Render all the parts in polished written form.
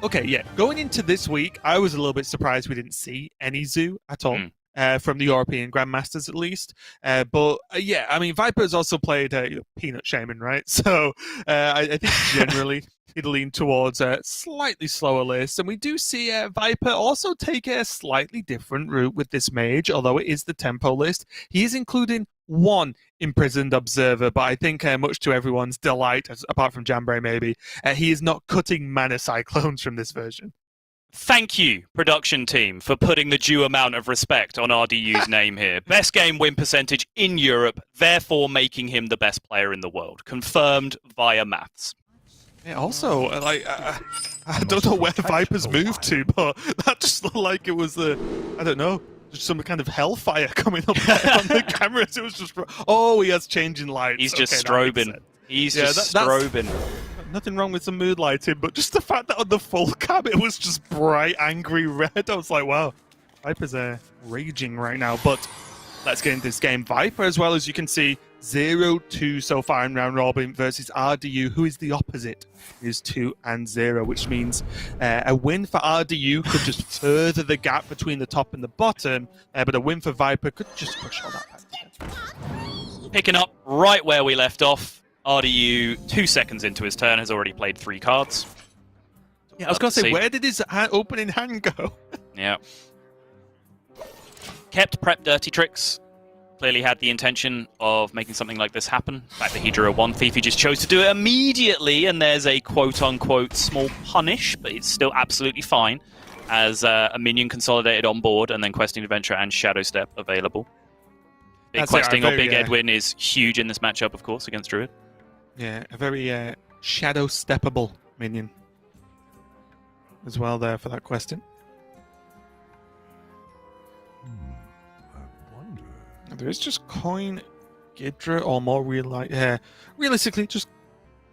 Okay, yeah. Going into this week, I was a little bit surprised we didn't see any Zoo at all. From the European Grandmasters, at least. But yeah, I mean, Viper's also played Peanut Shaman, right? So I think generally he'd lean towards a slightly slower list. And we do see Viper also take a slightly different route with this Mage, although it is the tempo list. He is including one Imprisoned Observer, but I think much to everyone's delight, apart from Jambray maybe, he is not cutting Mana Cyclones from this version. Thank you, production team, for putting the due amount of respect on RDU's name here. Best game win percentage in Europe, therefore making him the best player in the world. Confirmed via maths. Yeah, also, like, I don't know where Viper's moved to, but that just looked like it was I don't know, just some kind of hellfire coming up there on the cameras. It was just, oh, he has changing lights. He's just strobing. He's just strobing. Nothing wrong with some mood lighting, but just the fact that on the full cam it was just bright, angry red. I was like, wow, Viper's raging right now. But let's get into this game. Viper, as well, as you can see, 0-2 so far in round robin versus RDU, who is the opposite, is 2-0, which means a win for RDU could just further the gap between the top and the bottom, but a win for Viper could just push all that back. Picking up right where we left off. RDU, 2 seconds into his turn, has already played 3 cards. Yeah, I was going to say, where did his opening hand go? Yeah. Kept prep dirty tricks. Clearly had the intention of making something like this happen. The fact that he drew a 1 thief, he just chose to do it immediately, and there's a quote-unquote small punish, but it's still absolutely fine, as a minion consolidated on board, and then Questing Adventure and Shadow Step available. Big Questing or Big Edwin is huge in this matchup, of course, against Druid. Yeah, a very shadow steppable minion as well there for that question. I wonder. There is just coin Gidra or more realistically, just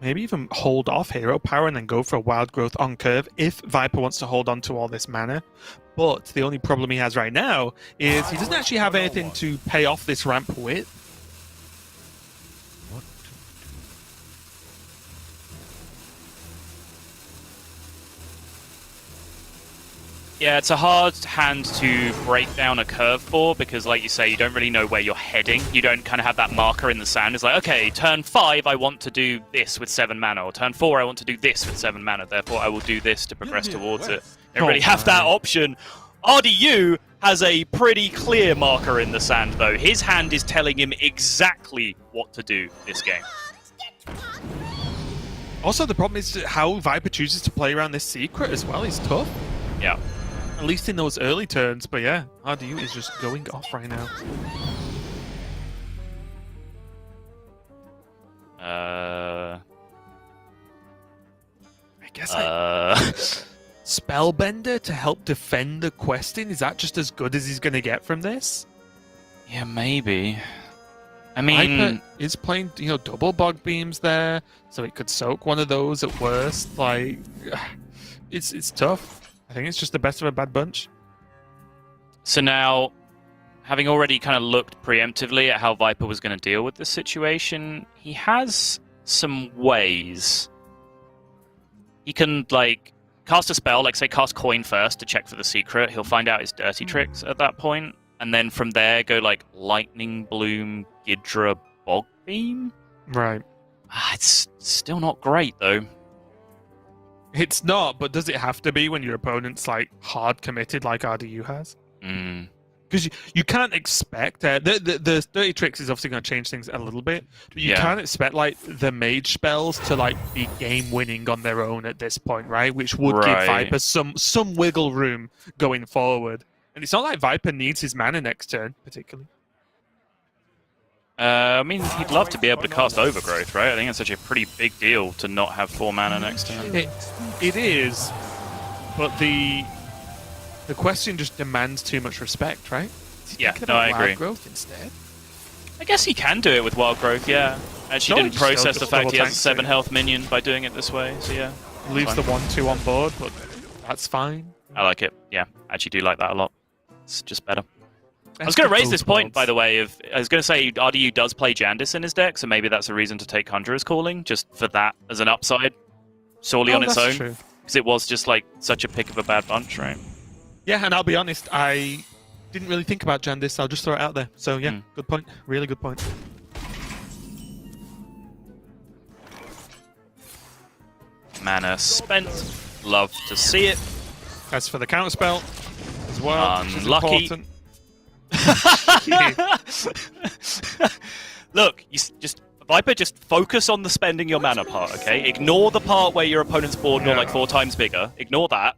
maybe even hold off hero power and then go for a wild growth on curve if Viper wants to hold on to all this mana. But the only problem he has right now is he doesn't actually have anything to pay off this ramp with. Yeah, it's a hard hand to break down a curve for, because like you say, you don't really know where you're heading. You don't kind of have that marker in the sand. It's like, okay, turn 5, I want to do this with 7 mana, or turn 4, I want to do this with 7 mana, therefore I will do this to progress towards it. You don't really have that option. RDU has a pretty clear marker in the sand, though. His hand is telling him exactly what to do this game. Also, the problem is how Viper chooses to play around this secret as well. He's tough. Yeah. At least in those early turns, but yeah, RDU is just going off right now. I guess Spellbender to help defend the Questing? Is that just as good as he's going to get from this? Yeah, maybe. I mean, Viper is playing, double Bog Beams there, so it could soak one of those at worst. Like, it's tough. I think it's just the best of a bad bunch. So now, having already kind of looked preemptively at how Viper was going to deal with this situation, he has some ways. He can, like, cast a spell, like, say, cast Coin first to check for the secret. He'll find out his dirty tricks at that point. And then from there, go, like, Lightning Bloom, Gidra, Bog Beam? Right. It's still not great, though. It's not, but does it have to be when your opponent's like hard committed like RDU has? Because you can't expect the 30 tricks is obviously going to change things a little bit, but you can't expect like the mage spells to like be game winning on their own at this point, right? Which would give Viper some wiggle room going forward. And it's not like Viper needs his mana next turn particularly. I mean, he'd love to be able to cast Overgrowth, right? I think it's such a pretty big deal to not have 4 mana next turn. It is, but the question just demands too much respect, right? Yeah, no, I agree. Wild Growth instead? I guess he can do it with Wild Growth, yeah. Actually didn't process the fact he has a 7 health minion by doing it this way, so yeah. Leaves the 1/2 on board, but that's fine. I like it, yeah. I actually do like that a lot. It's just better. I was going to raise this point, by the way, I was going to say RDU does play Jandis in his deck, so maybe that's a reason to take Conjurer's Calling, just for that as an upside, solely on its own. True. because it was just like such a pick of a bad bunch, right? Yeah, and I'll be honest, I didn't really think about Jandis. I'll just throw it out there. So yeah, good point. Really good point. Mana spent. Love to see it. As for the counterspell as well, unlucky. Look, Viper, just focus on the spending your mana part, okay? Ignore the part where your opponent's board got like 4 times bigger. Ignore that.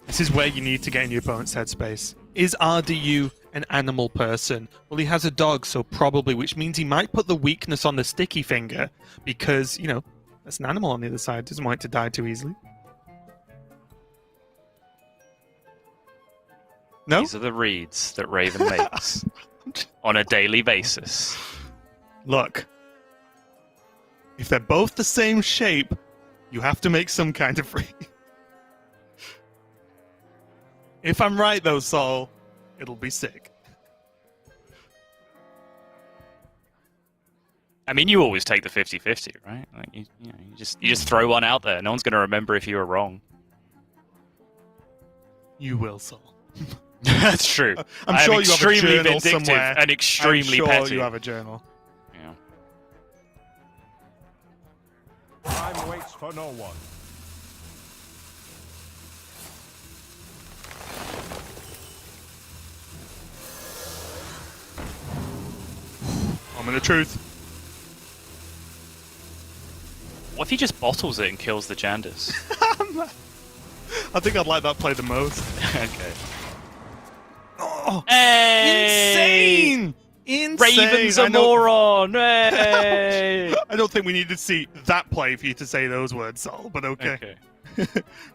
This is where you need to get in your opponent's headspace. Is RDU an animal person? Well, he has a dog, so probably, which means he might put the weakness on the sticky finger because, you know, there's an animal on the other side. Doesn't want it to die too easily. No? These are the reads that Raven makes on a daily basis. Look, if they're both the same shape, you have to make some kind of read. If I'm right, though, Saul, it'll be sick. I mean, you always take the 50-50, right? Like you just throw one out there. No one's going to remember if you were wrong. You will, Saul. That's true. I'm sure you have a journal vindictive somewhere. and extremely I'm sure petty. You have a journal. Yeah. Time waits for no one. Moment of truth. What if he just bottles it and kills the Jandis? I think I'd like that play the most. Okay. Oh, hey! Insane! Raven's a moron! Hey! I don't think we need to see that play for you to say those words, Saul, but okay.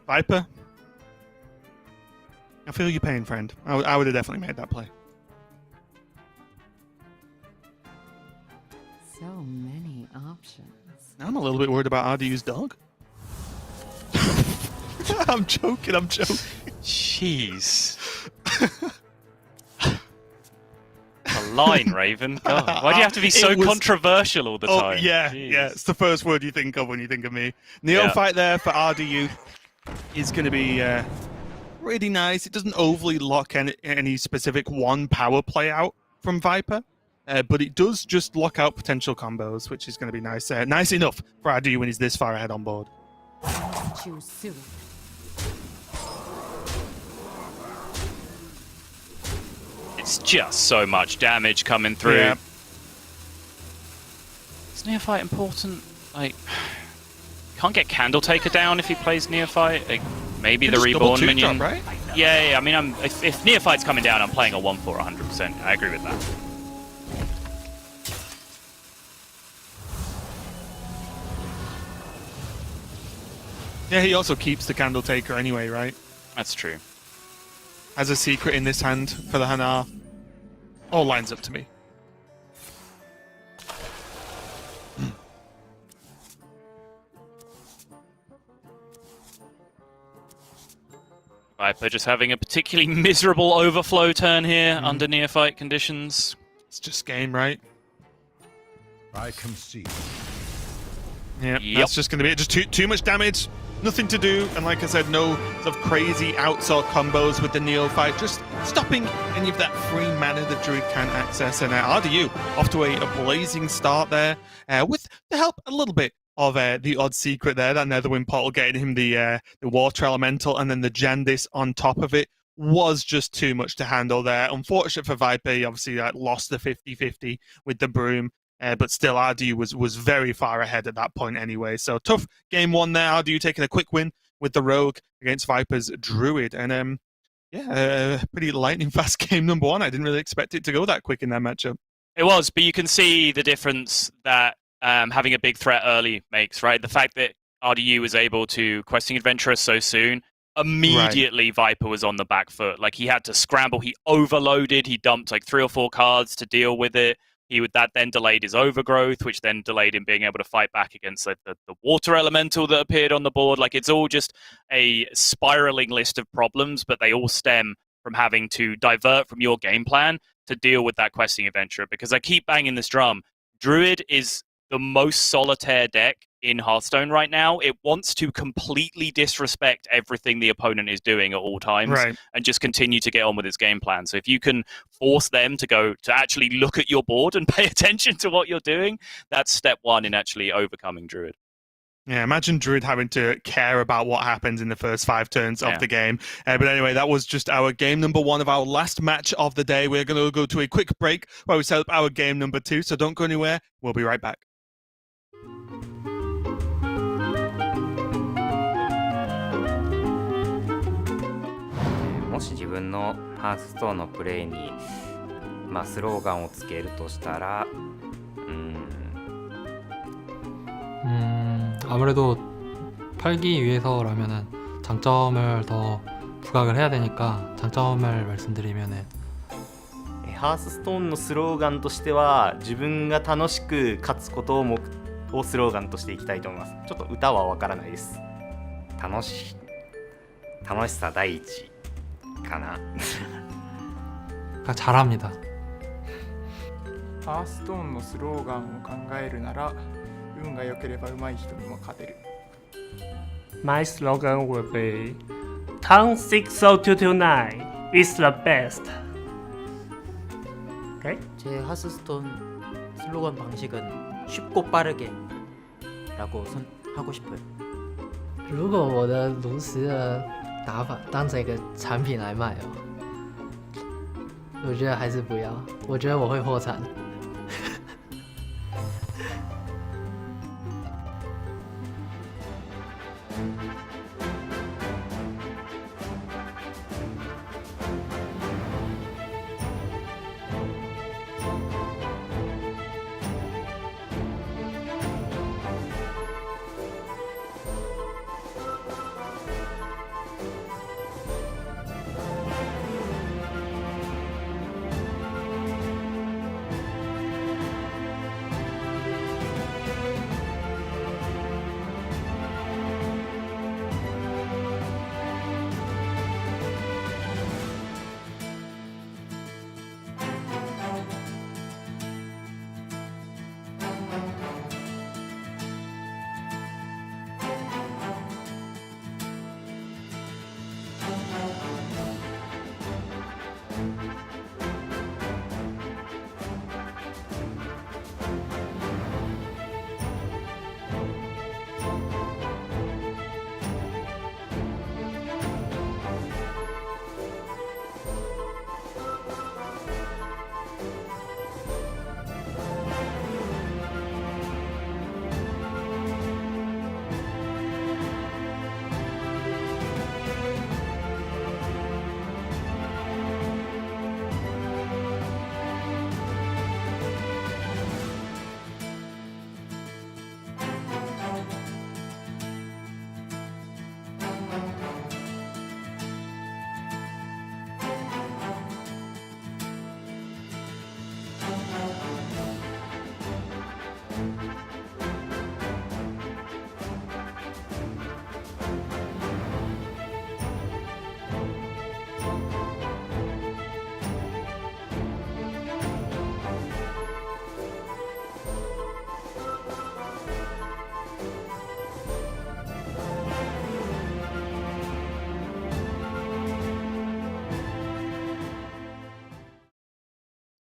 Viper? I feel your pain, friend. I would have definitely made that play. So many options. I'm a little bit worried about RDU's dog. I'm joking. Jeez. A line, Raven. God, why do you have to be so controversial all the time? Yeah. It's the first word you think of when you think of me. Neophyte there for RDU is going to be really nice. It doesn't overly lock any specific one power play out from Viper. But it does just lock out potential combos, which is going to be nice. Nice enough for RDU when he's this far ahead on board. Choose soon. It's just so much damage coming through. Yeah. Is Neophyte important? Like, can't get Candle Taker down if he plays Neophyte. Like, maybe the Reborn minion. Drop, right? Yeah. I mean, if Neophyte's coming down, I'm playing a 1-4 100%. I agree with that. Yeah, he also keeps the Candle Taker anyway, right? That's true. Has a secret in this hand for the Hanar. All lines up to me. Viper just having a particularly miserable overflow turn here under Neophyte conditions. It's just game, right? I concede. Yeah, that's just going to be it. Just too much damage. Nothing to do, and like I said, no sort of crazy outside combos with the Neophyte, just stopping any of that free mana that Druid can access. And RDU off to a blazing start there, with the help a little bit of the odd secret there, that Netherwind Portal getting him the Water Elemental, and then the Jandis on top of it was just too much to handle there. Unfortunate for Viper, he obviously lost the 50-50 with the Broom. But still, RDU was very far ahead at that point anyway. So tough game one there. RDU taking a quick win with the Rogue against Viper's Druid. And pretty lightning fast game number one. I didn't really expect it to go that quick in that matchup. It was, but you can see the difference that having a big threat early makes, right? The fact that RDU was able to Questing Adventurer so soon, immediately Viper was on the back foot. Like, he had to scramble. He overloaded. He dumped like 3 or 4 cards to deal with it. That then delayed his overgrowth, which then delayed him being able to fight back against the water elemental that appeared on the board. Like, it's all just a spiraling list of problems, but they all stem from having to divert from your game plan to deal with that questing adventurer, because I keep banging this drum. Druid is the most solitaire deck in Hearthstone right now. It wants to completely disrespect everything the opponent is doing at all times, and just continue to get on with its game plan. So if you can force them to actually look at your board and pay attention to what you're doing, that's step one in actually overcoming Druid. Yeah, imagine Druid having to care about what happens in the first 5 turns of the game. But anyway, that was just our game number 1 of our last match of the day. We're going to go to a quick break while we set up our game number 2, so don't go anywhere. We'll be right back. もし自分のハースストーンのプレイに、スローガンをつけるとしたら 아무래도 팔기 위해서라면은 장점을 더 부각을 해야 되니까 장점을 말씀드리면은 ハースストーンのスローガンとしては自分が楽しく勝つことをスローガンとしていきたいと思います。ちょっと歌はわからないです。楽しさ第一かな。잘합니다. ハーストーンのスローガンを考えるなら運が良ければ上手い人にも勝てる。 My slogan will be Town 60229 is the best. Okay? 제 하스스톤 슬로건 방식은 쉽고 빠르게 라고 하고 싶어요. 如果我的炉石的打法当成一个产品来卖我觉得还是不要，我觉得我会破产。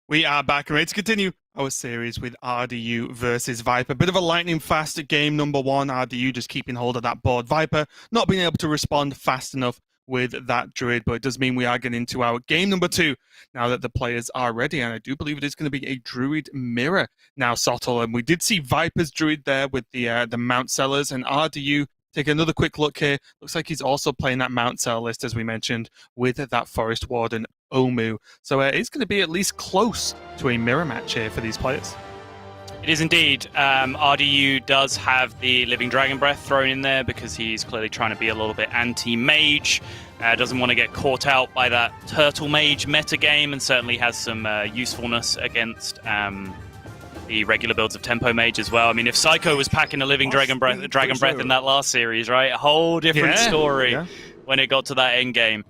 We are back and ready to continue our series with RDU versus Viper. Bit of a lightning fast game number 1. RDU just keeping hold of that board. Viper not being able to respond fast enough with that Druid, but it does mean we are getting into our game number 2 now that the players are ready, and I do believe it is going to be a Druid mirror now, Sottle. And we did see Viper's Druid there with the Mount Sellers, and RDU take another quick look here. Looks like he's also playing that Mount Cell list, as we mentioned, with that Forest Warden Omu. So it's going to be at least close to a mirror match here for these players. It is indeed. RDU does have the Living Dragon Breath thrown in there because he's clearly trying to be a little bit anti-mage. Doesn't want to get caught out by that Turtle Mage metagame, and certainly has some usefulness against the regular builds of Tempo Mage as well. I mean, if Psycho was packing a Living Dragon Breath in that last series, right? A whole different story when it got to that end game.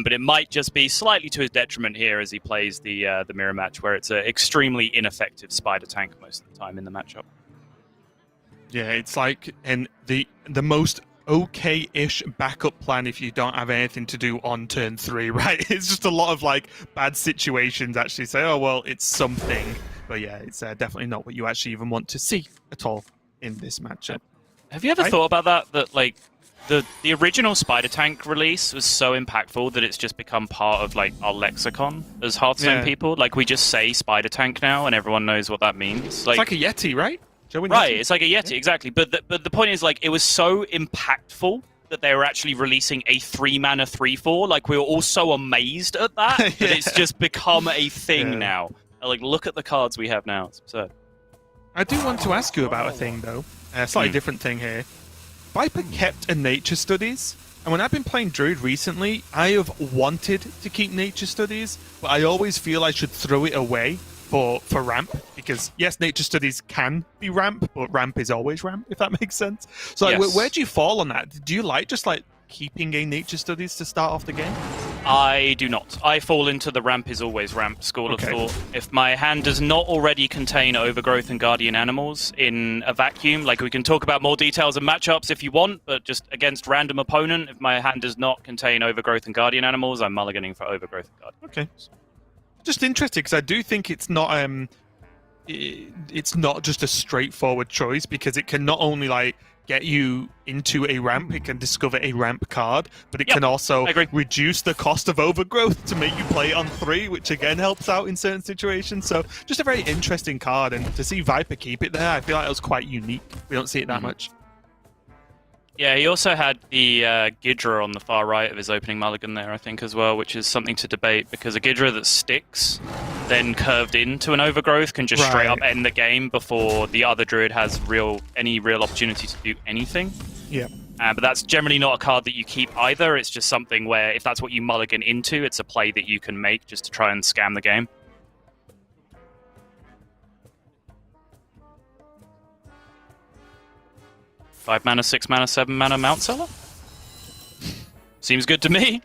But it might just be slightly to his detriment here as he plays the mirror match, where it's an extremely ineffective spider tank most of the time in the matchup. Yeah, it's like the most okay-ish backup plan if you don't have anything to do on turn 3, right? It's just a lot of like bad situations actually say, oh well, it's something, but yeah, it's definitely not what you actually even want to see at all in this matchup. Have you ever thought about that? That like the original spider tank release was so impactful that it's just become part of like our lexicon as Hearthstone people. Like we just say spider tank now, and everyone knows what that means. Like, it's like a Yeti, right? Right, it's like a Yeti, exactly. But the point is, like, it was so impactful that they were actually releasing a 3-mana 3/4. Like, we were all so amazed at that that it's just become a thing now. Like, look at the cards we have now. It's absurd. I do want to ask you about a thing, though. A slightly different thing here. Viper kept a Nature Studies, and when I've been playing Druid recently, I have wanted to keep Nature Studies, but I always feel I should throw it away for ramp, because yes, Nature Studies can be ramp, but ramp is always ramp, if that makes sense. So like, where do you fall on that? Do you like just like keeping a Nature Studies to start off the game? I do not. I fall into the ramp is always ramp school of thought. If my hand does not already contain Overgrowth and Guardian Animals in a vacuum, like we can talk about more details and matchups if you want, but just against random opponent, if my hand does not contain Overgrowth and Guardian Animals, I'm mulliganing for Overgrowth and Guardian. Okay. Just interested, because I do think it's not just a straightforward choice, because it can not only like get you into a ramp, it can discover a ramp card, but it can also reduce the cost of Overgrowth to make you play it on 3, which again helps out in certain situations. So just a very interesting card, and to see Viper keep it there, I feel like it was quite unique. We don't see it that much. Yeah, he also had the Ghidra on the far right of his opening mulligan there, I think, as well, which is something to debate, because a Ghidra that sticks, then curved into an Overgrowth, can just straight up end the game before the other Druid has any real opportunity to do anything. Yeah. But that's generally not a card that you keep either. It's just something where, if that's what you mulligan into, it's a play that you can make just to try and scam the game. Five mana, 6 mana, 7 mana Mount Seller? Seems good to me.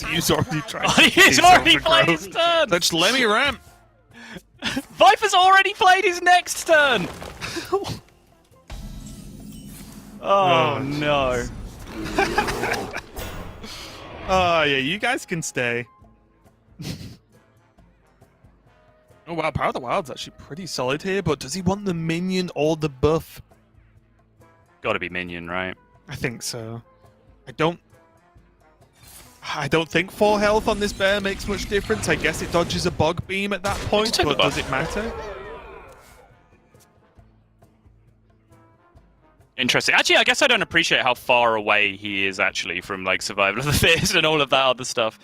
He's already tried. He's already played his turn! So just let me ramp. Viper's already played his next turn! Oh no. Oh yeah, you guys can stay. Oh wow, Power of the Wild's actually pretty solid here, but does he want the minion or the buff? Gotta be minion, right? I think so. I don't think 4 health on this bear makes much difference. I guess it dodges a bog beam at that point, but does it matter? Interesting. Actually, I guess I don't appreciate how far away he is actually from like Survival of the Fittest and all of that other stuff.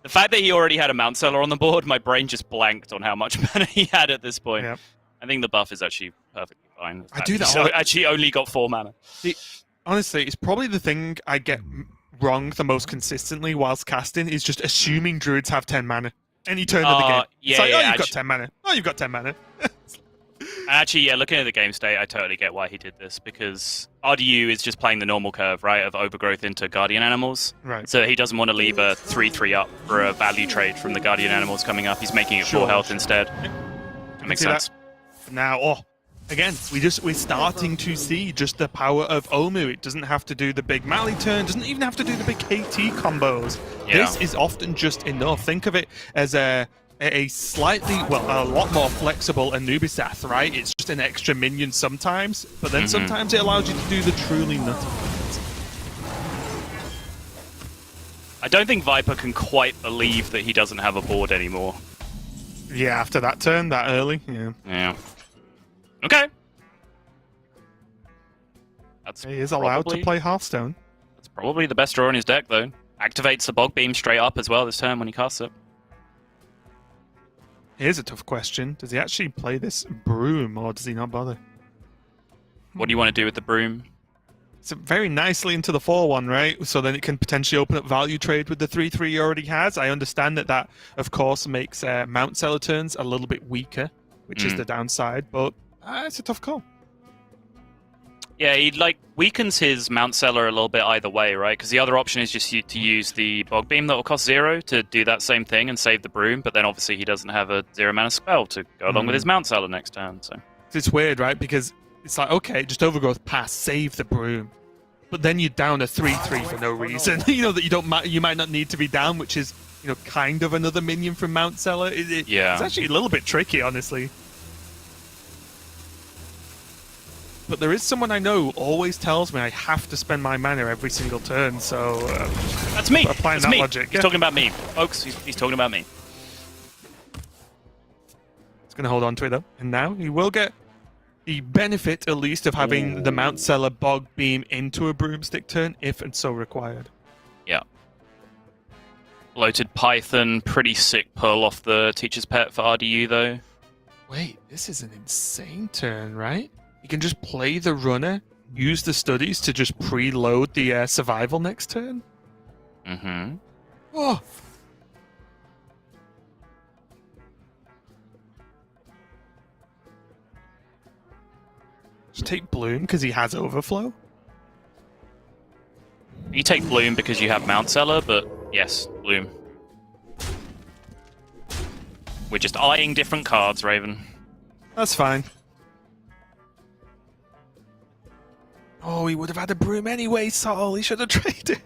The fact that he already had a Mount Seller on the board, my brain just blanked on how much mana he had at this point. Yep. I think the buff is actually perfectly fine. I do that. So actually only got 4 mana. Honestly, it's probably the thing I get wrong the most consistently whilst casting is just assuming Druids have 10 mana. Any turn of the game. It's like, you've got 10 mana. Oh, you've got 10 mana. Actually, yeah, looking at the game state, I totally get why he did this, because RDU is just playing the normal curve, right, of Overgrowth into Guardian Animals. Right. So he doesn't want to leave a 3/3 up for a value trade from the Guardian Animals coming up. He's making it 4 health instead. That makes sense. Now, again, we're starting to see just the power of Omu. It doesn't have to do the big Mally turn, doesn't even have to do the big KT combos. Yeah. This is often just enough. Think of it as a slightly, a lot more flexible Anubisath, right? It's just an extra minion sometimes, but then sometimes it allows you to do the truly nutty things. I don't think Viper can quite believe that he doesn't have a board anymore. Yeah, after that turn, that early, Yeah. Okay. He is allowed to play Hearthstone. That's probably the best draw in his deck, though. Activates the Bog Beam straight up as well this turn when he casts it. Here's a tough question. Does he actually play this Broom, or does he not bother? What do you want to do with the Broom? It's very nicely into the 4/1, right? So then it can potentially open up value trade with the 3/3 he already has. I understand that, of course, makes Mount Seller turns a little bit weaker, which is the downside, but it's a tough call. Yeah, he like weakens his Mount Seller a little bit either way, right? Because the other option is just to use the Bog Beam that will cost 0 to do that same thing and save the Broom, but then obviously he doesn't have a 0 mana spell to go along with his Mount Seller next turn. So it's weird, right? Because it's like, okay, just Overgrowth pass, save the Broom, but then you're down a 3/3 for no reason. You know that you might not need to be down, which is kind of another minion from Mount Seller. Yeah, it's actually a little bit tricky, honestly. But there is someone I know who always tells me I have to spend my mana every single turn, so... that's me! Applying That's that me! logic. He's talking about me. Folks, he's talking about me. He's going to hold on to it, though. And now he will get the benefit, at least, of having the Mount Seller Bog Beam into a Broomstick turn, if and so required. Yeah. Bloated Python, pretty sick pull off the Teacher's Pet for RDU, though. Wait, this is an insane turn, right? You can just play the runner, use the studies to just preload the survival next turn. Mm-hmm. Oh. Just take Bloom because he has Overflow. You take Bloom because you have Mount Seller, but yes, Bloom. We're just eyeing different cards, Raven. That's fine. Oh, he would have had a Broom anyway, Saul. He should have traded.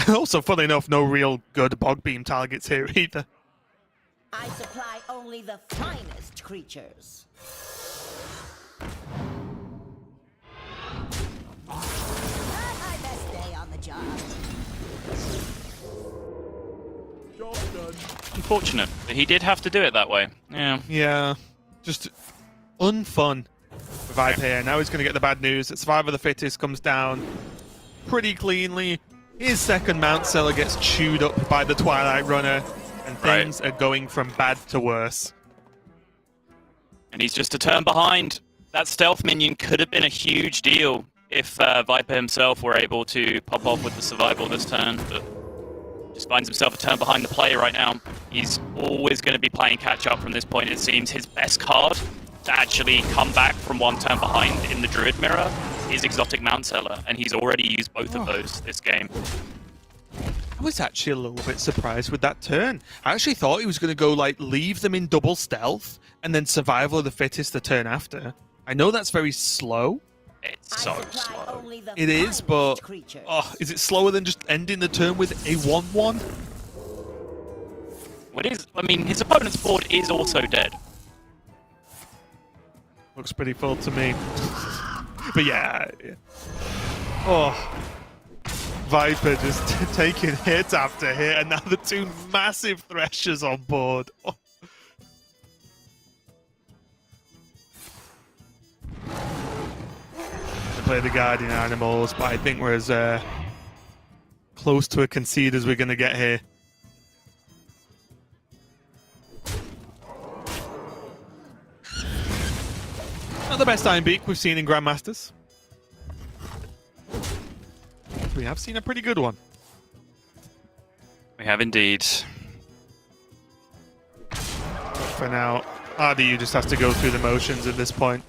Also, funny enough, no real good Bog Beam targets here either. I supply only the finest creatures. Not my best day on the job. Job done. Unfortunate. But he did have to do it that way. Yeah. Yeah. Just unfun for Vibe here. Now he's going to get the bad news that Survivor of the Fittest comes down pretty cleanly. His second Mount Seller gets chewed up by the Twilight Runner, and things are going from bad to worse. And he's just a turn behind. That stealth minion could have been a huge deal if Viper himself were able to pop off with the survival this turn, but just finds himself a turn behind the play right now. He's always going to be playing catch-up from this point, it seems. His best card to actually come back from one turn behind in the Druid Mirror is Exotic Mount Seller, and he's already used both of those this game. I was actually a little bit surprised with that turn. I actually thought he was going to go, like, leave them in double stealth, and then Survival of the Fittest the turn after. I know that's very slow. It's so slow. It is, but... Oh, is it slower than just ending the turn with a 1/1? What is... I mean, his opponent's board is also dead. Looks pretty full to me. But yeah. Oh. Viper just taking hit after hit, and now the two massive Threshers on board. Oh. I play the Guardian Animals, but I think we're as close to a concede as we're going to get here. Not the best Iron Beak we've seen in Grandmasters. We have seen a pretty good one. We have indeed. For now, RDU just has to go through the motions at this point.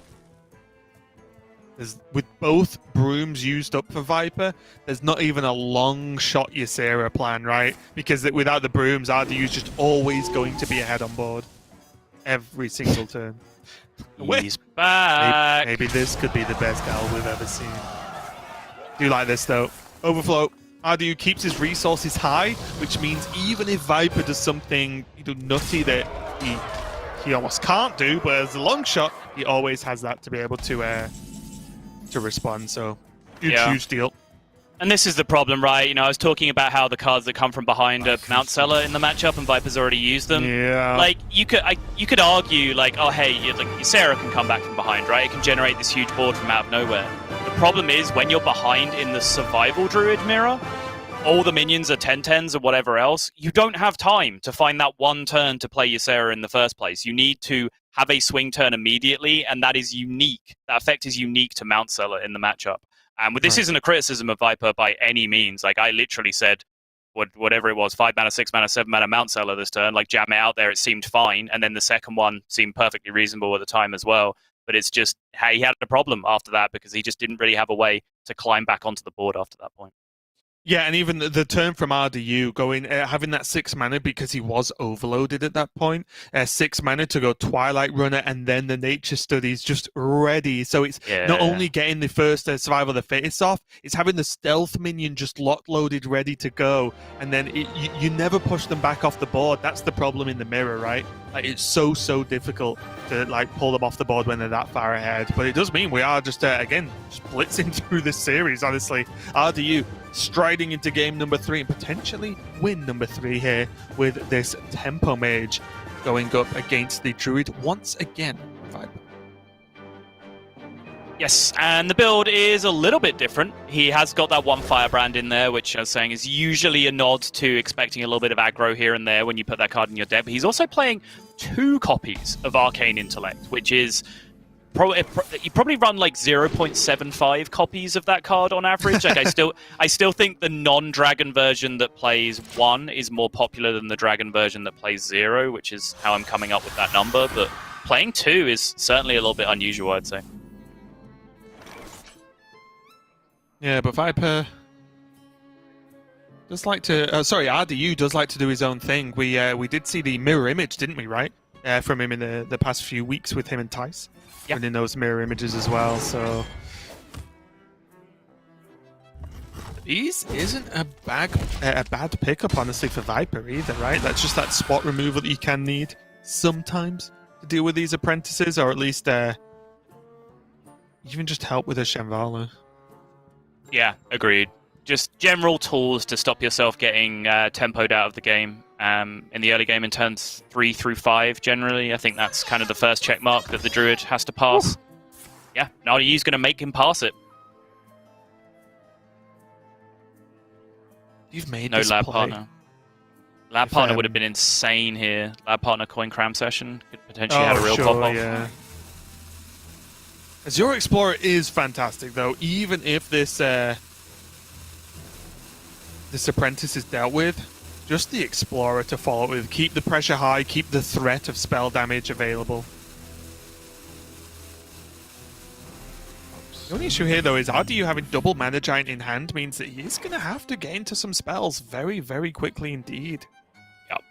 With both Brooms used up for Viper, there's not even a long shot Ysera plan, right? Because without the Brooms, RDU's just always going to be ahead on board. Every single turn. He's back! Maybe this could be the best Gal we've ever seen. Do like this, though. Overflow. RDU keeps his resources high, which means even if Viper does something nutty that he almost can't do, but as a long shot, he always has that to be able to respond. So, huge deal. And this is the problem, right? You know, I was talking about how the cards that come from behind are Mount Seller in the matchup, and Viper's already used them. Yeah. Like, you could argue, like, oh, hey, like, Ysera can come back from behind, right? It can generate this huge board from out of nowhere. The problem is, when you're behind in the Survival Druid Mirror, all the minions are 10/10s or whatever else, you don't have time to find that one turn to play Ysera in the first place. You need to have a swing turn immediately, and that is unique. That effect is unique to Mount Seller in the matchup. And this isn't a criticism of Viper by any means. Like, I literally said, whatever it was, 5 mana, 6 mana, 7 mana Mount Seller this turn, like, jam it out there, it seemed fine. And then the second one seemed perfectly reasonable at the time as well. but it's just how he had a problem after that because he just didn't really have a way to climb back onto the board after that point. Yeah, and even the turn from RDU going having that 6 mana because he was overloaded at that point. 6 mana to go Twilight Runner and then the Nature Studies just ready. So it's not only getting the first Survival of the Fittest off, it's having the Stealth minion just locked-loaded ready to go. And then you never push them back off the board. That's the problem in the mirror, right? Like, it's so difficult to like pull them off the board when they're that far ahead. But it does mean we are just, again, just blitzing through this series, honestly. RDU striding into game number 3 and potentially win number 3 here with this Tempo Mage going up against the Druid once again. Viper. Yes, and the build is a little bit different. He has got that one Firebrand in there, which I was saying is usually a nod to expecting a little bit of aggro here and there when you put that card in your deck. But he's also playing 2 copies of Arcane Intellect, which is you probably run like 0.75 copies of that card on average. Like I still think the non-dragon version that plays 1 is more popular than the dragon version that plays 0, which is how I'm coming up with that number. But playing 2 is certainly a little bit unusual, I'd say. Yeah, but Viper does like to. RDU does like to do his own thing. We did see the mirror image, didn't we? Right, from him in the past few weeks with him and Tice. Yeah. And in those mirror images as well. So these isn't a bad pickup, honestly, for Viper either, right? That's just that spot removal that you can need sometimes to deal with these apprentices, or at least even just help with a Shambhala. Yeah, agreed. Just general tools to stop yourself getting tempoed out of the game. In the early game in turns 3 through 5, generally, I think that's kind of the first check mark that the Druid has to pass. Ooh. Yeah, RDU's going to make him pass it. You've made no this lab play. partner. Lab partner would have been insane here. Lab partner coin cram session could potentially have a real pop-off. Yeah. Azure Explorer is fantastic, though. Even if this apprentice is dealt with, just the Explorer to follow with. Keep the pressure high, keep the threat of spell damage available. The only issue here, though, is RDU having double Mana Giant in hand means that he's going to have to get into some spells very, very quickly indeed. Yep.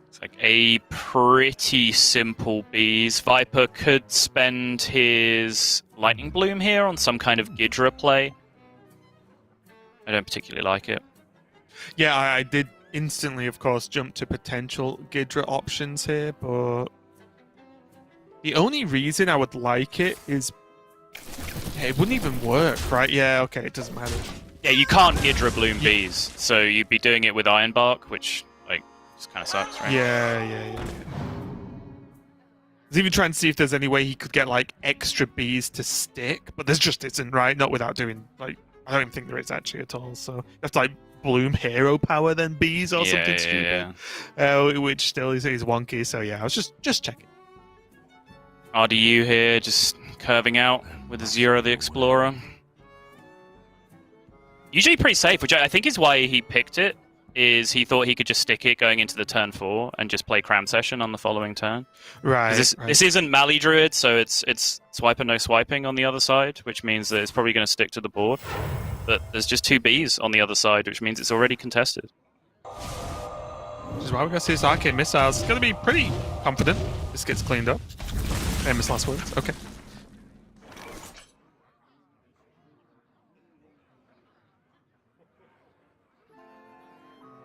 It's like a pretty simple bees. Viper could spend his Lightning Bloom here on some kind of Gidra play. I don't particularly like it. Yeah, I did instantly, of course, jump to potential Gidra options here, but the only reason I would like it is it wouldn't even work, right? Yeah, okay, it doesn't matter. Yeah, you can't Gidra Bloom bees, so you'd be doing it with Ironbark, which like just kind of sucks, right? Yeah. I was even trying to see if there's any way he could get like extra bees to stick, but there's just isn't, right? Not without doing like I don't even think there is actually at all. So you have to like bloom hero power then bees or something stupid. Which still is wonky. So yeah, I was just checking. RDU here, just curving out with Azura the Explorer. Usually pretty safe, which I think is why he picked it. Is he thought he could just stick it going into the turn 4 and just play Cram Session on the following turn. Right. This isn't Mali Druid, so it's swipe and no swiping on the other side, which means that it's probably going to stick to the board. But there's just 2 bees on the other side, which means it's already contested. Which is why we're going to see this Arcane Missiles. It's going to be pretty confident this gets cleaned up. Famous last words. Okay.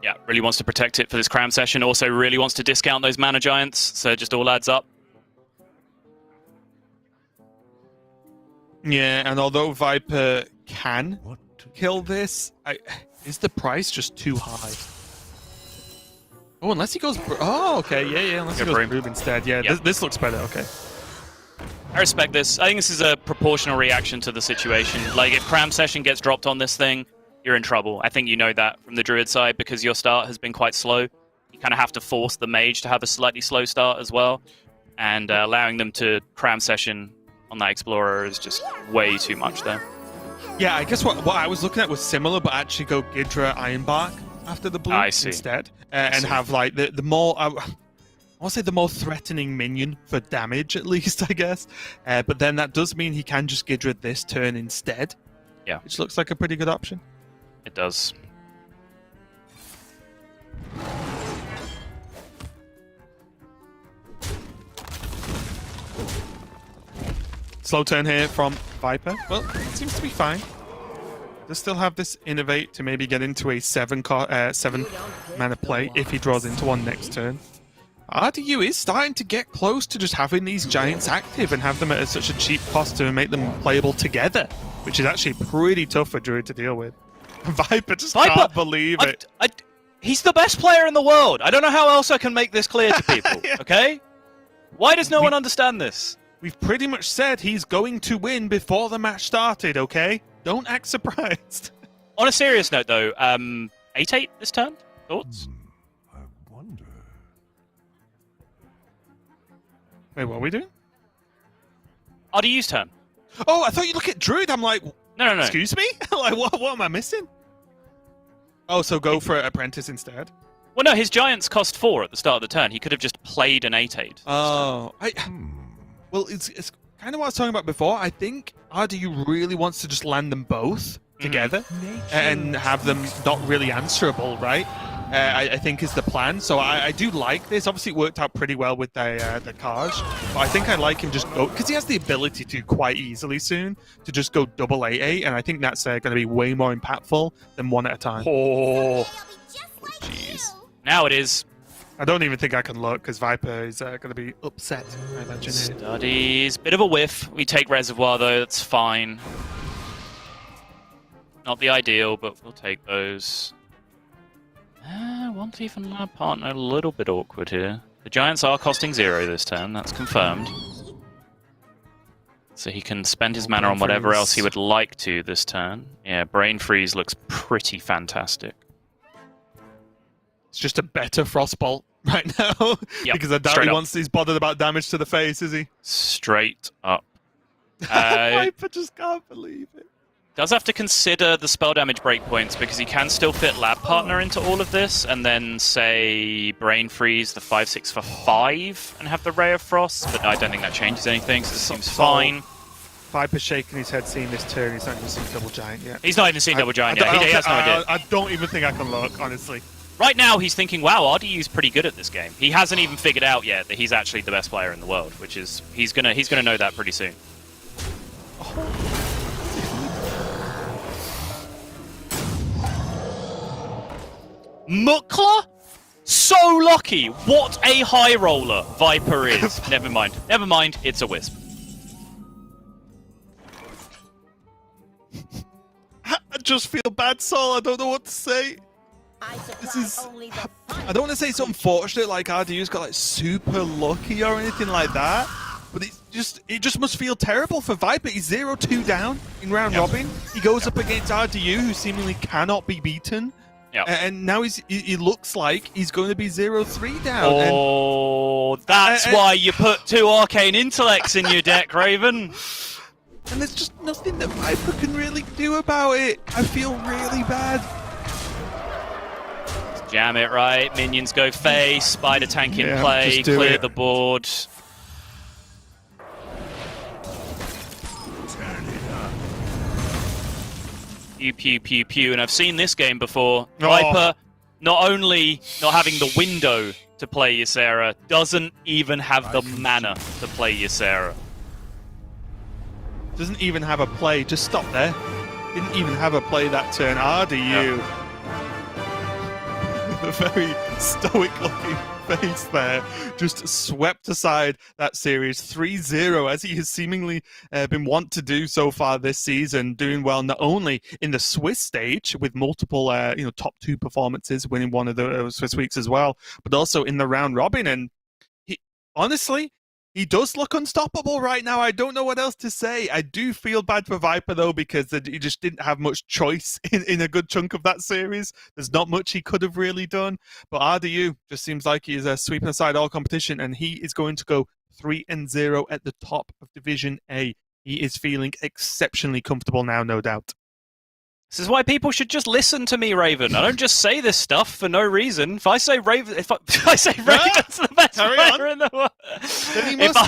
Yeah, really wants to protect it for this Cram Session. Also really wants to discount those Mana Giants, so it just all adds up. Yeah, and although Viper can kill this, is the price just too high? Oh, unless he goes... Oh, okay, yeah, unless he goes Broom instead. Yeah, yep. This looks better, okay. I respect this. I think this is a proportional reaction to the situation. Like, if Cram Session gets dropped on this thing, you're in trouble. I think you know that from the Druid side, because your start has been quite slow. You kind of have to force the Mage to have a slightly slow start as well. And allowing them to Cram Session on that Explorer is just way too much there. Yeah, I guess what I was looking at was similar, but actually go Gidra Ironbark. after the blue I see. instead, and have like the more. I want to say the more threatening minion for damage, at least, I guess. But then that does mean he can just Gidra this turn instead. Yeah. Which looks like a pretty good option. It does. Slow turn here from Viper. Well, it seems to be fine. Does still have this Innovate to maybe get into a 7 mana play if he draws into one next turn. RDU is starting to get close to just having these giants active and have them at such a cheap cost to make them playable together, which is actually pretty tough for Druid to deal with. Viper just can't believe it. He's the best player in the world. I don't know how else I can make this clear to people, okay? Why does no one understand this? We've pretty much said he's going to win before the match started, okay? Don't act surprised. On a serious note, though, 8-8 this turn? Thoughts? I wonder. Wait, what are we doing? RDU's turn. Oh, I thought you look at Druid. I'm like, no. Excuse me? Like, what am I missing? Oh, so go for Apprentice instead? Well, no, his giants cost 4 at the start of the turn. He could have just played an 8-8. Oh, well, it's kind of what I was talking about before. I think RDU really wants to just land them both together and have them not really answerable, right? I think is the plan. So I do like this. Obviously, it worked out pretty well with the Kaj, but I think I like him just go because he has the ability to quite easily soon to just go double 8-8, and I think that's going to be way more impactful than one at a time. Oh, jeez. Now it is. I don't even think I can look because Viper is going to be upset, I imagine. Studies. Bit of a whiff. We take Reservoir, though. That's fine. Not the ideal, but we'll take those. One thief and lab partner. A little bit awkward here. The giants are costing 0 this turn. That's confirmed. So he can spend his mana on whatever else he would like to this turn. Yeah, Brain Freeze looks pretty fantastic. It's just a better Frostbolt right now. Because I doubt he wants he's bothered about damage to the face, is he? Straight up. Viper just can't believe it. Does have to consider the spell damage breakpoints because he can still fit Lab Partner into all of this and then say Brain Freeze the 5/6 for 5 and have the Ray of Frost, but I don't think that changes anything, so this seems fine. Viper's shaking his head seeing this turn. He's not even seen Double Giant yet. He's not even seen Double Giant yet. He has no idea. I don't even think I can look, honestly. Right now, he's thinking, wow, RDU's pretty good at this game. He hasn't even figured out yet that he's actually the best player in the world, which is, he's gonna know that pretty soon. Mukla? So lucky! What a high roller Viper is. Never mind, it's a Wisp. I just feel bad, Sol. I don't know what to say. This is... I don't want to say it's unfortunate, like RDU's got like super lucky or anything like that, but it just must feel terrible for Viper. He's 0-2 down in round robin. He goes up against RDU, who seemingly cannot be beaten. And now he looks like he's going to be 0-3 down. Oh, that's why you put 2 Arcane Intellects in your deck, Raven. And there's just nothing that Viper can really do about it. I feel really bad. Jam it right, minions go face, spider tank in play, clear the board. Pew, pew, pew, pew, and I've seen this game before. Viper, not only not having the window to play Ysera, doesn't even have the mana to play Ysera. Doesn't even have a play, just stop there. Didn't even have a play that turn. RDU. A very stoic looking face there, just swept aside that series 3-0 as he has seemingly been wont to do so far this season, doing well not only in the Swiss stage with multiple top 2 performances, winning one of the Swiss weeks as well, but also in the round robin. And he honestly, he does look unstoppable right now. I don't know what else to say. I do feel bad for Viper, though, because he just didn't have much choice in a good chunk of that series. There's not much he could have really done. But RDU just seems like he's sweeping aside all competition, and he is going to go 3-0 at the top of Division A. He is feeling exceptionally comfortable now, no doubt. This is why people should just listen to me, Raven. I don't just say this stuff for no reason. If I say Raven, if I say Raven's the best Carry player on. in the world, Then he if must